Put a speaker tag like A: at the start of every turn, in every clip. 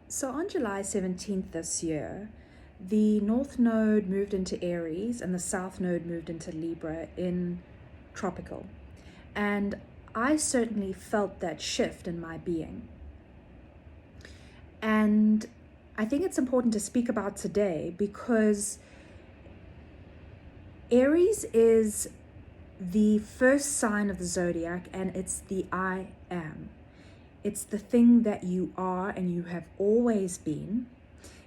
A: So on July 17th this year, the North Node moved into Aries and the South Node moved into Libra in tropical. And I certainly felt that shift in my being. And I think it's important to speak about today because Aries is the first sign of the zodiac, and it's the I am. It's the thing that you are and you have always been.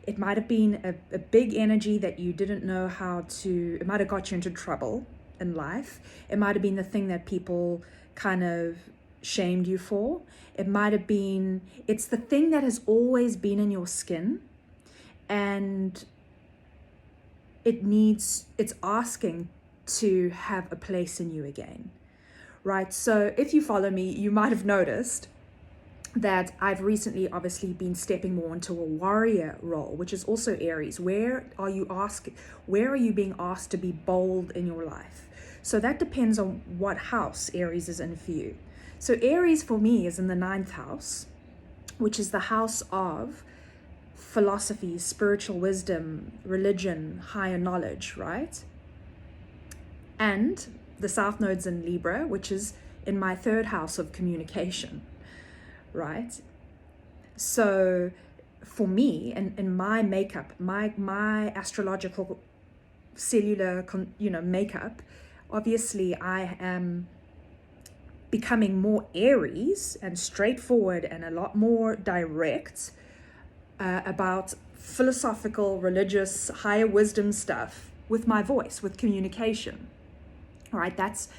A: It might have been a big energy that you didn't know how to, it might have got you into trouble in life. It might have been the thing that people kind of shamed you for. It might have been, it's the thing that has always been in your skin, and it's asking to have a place in you again, right? So if you follow me, you might have noticed that I've recently obviously been stepping more into a warrior role, which is also Aries. Where are you being asked to be bold in your life? So that depends on what house Aries is in for you. So Aries for me is in the 9th house, which is the house of philosophy, spiritual wisdom, religion, higher knowledge, right? And the South Node's in Libra, which is in my 3rd house of communication, right? So for me, in my makeup, my astrological cellular makeup, obviously I am becoming more Aries and straightforward and a lot more direct about philosophical, religious, higher wisdom stuff with my voice, with communication. All right, that's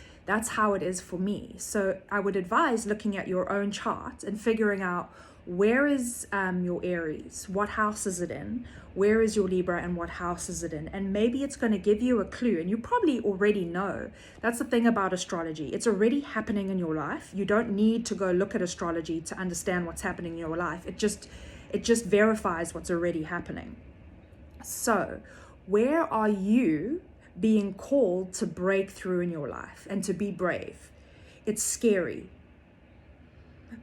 A: how it is for me. So I would advise looking at your own chart and figuring out where is your Aries, what house is it in, where is your Libra, and what house is it in, and maybe it's going to give you a clue. And you probably already know. That's the thing about astrology, it's already happening in your life. You don't need to go look at astrology to understand what's happening in your life. It just verifies what's already happening. So where are you being called to break through in your life and to be brave? It's scary.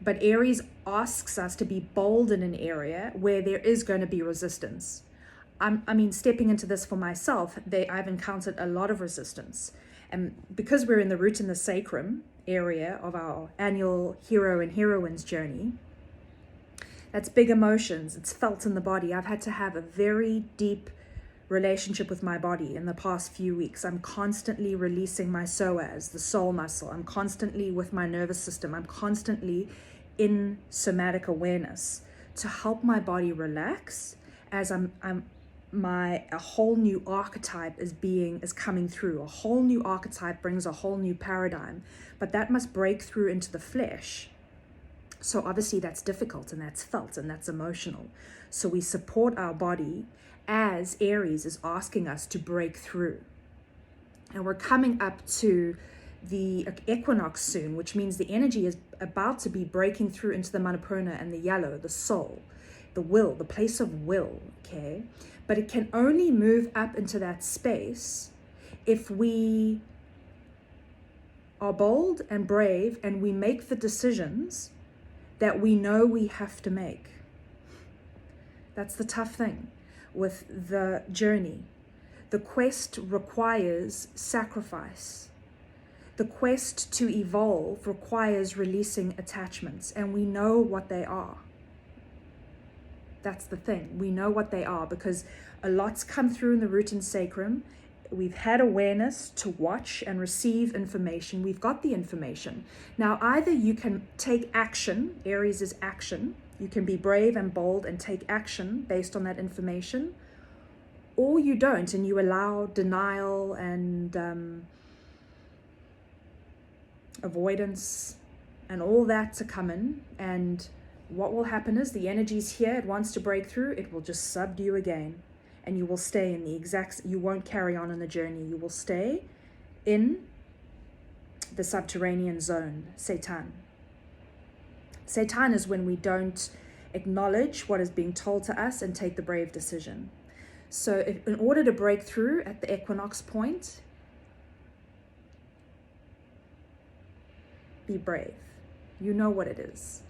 A: But Aries asks us to be bold in an area where there is going to be resistance. Stepping into this for myself, I've encountered a lot of resistance. And because we're in the root and the sacrum area of our annual hero and heroine's journey, that's big emotions. It's felt in the body. I've had to have a very deep relationship with my body in the past few weeks. I'm constantly releasing my psoas, the soul muscle. I'm constantly with my nervous system. I'm constantly in somatic awareness to help my body relax as a whole new archetype is coming through. A whole new archetype brings a whole new paradigm, but that must break through into the flesh. So obviously that's difficult, and that's felt, and that's emotional. So we support our body as Aries is asking us to break through. And we're coming up to the equinox soon, which means the energy is about to be breaking through into the Manapurna and the yellow, the soul, the will, the place of will, okay? But it can only move up into that space if we are bold and brave and we make the decisions that we know we have to make. That's the tough thing with the journey. The quest requires sacrifice. The quest to evolve requires releasing attachments, and we know what they are. That's the thing. We know what they are because a lot's come through in the root and sacrum. We've had awareness to watch and receive information. We've got the information. Now, either you can take action, Aries is action. You can be brave and bold and take action based on that information, or you don't and you allow denial and avoidance and all that to come in. And what will happen is the energy's here, it wants to break through, it will just subdue you again. And you will stay in you won't carry on in the journey. You will stay in the subterranean zone, Satan. Satan is when we don't acknowledge what is being told to us and take the brave decision. So in order to break through at the equinox point, be brave. You know what it is.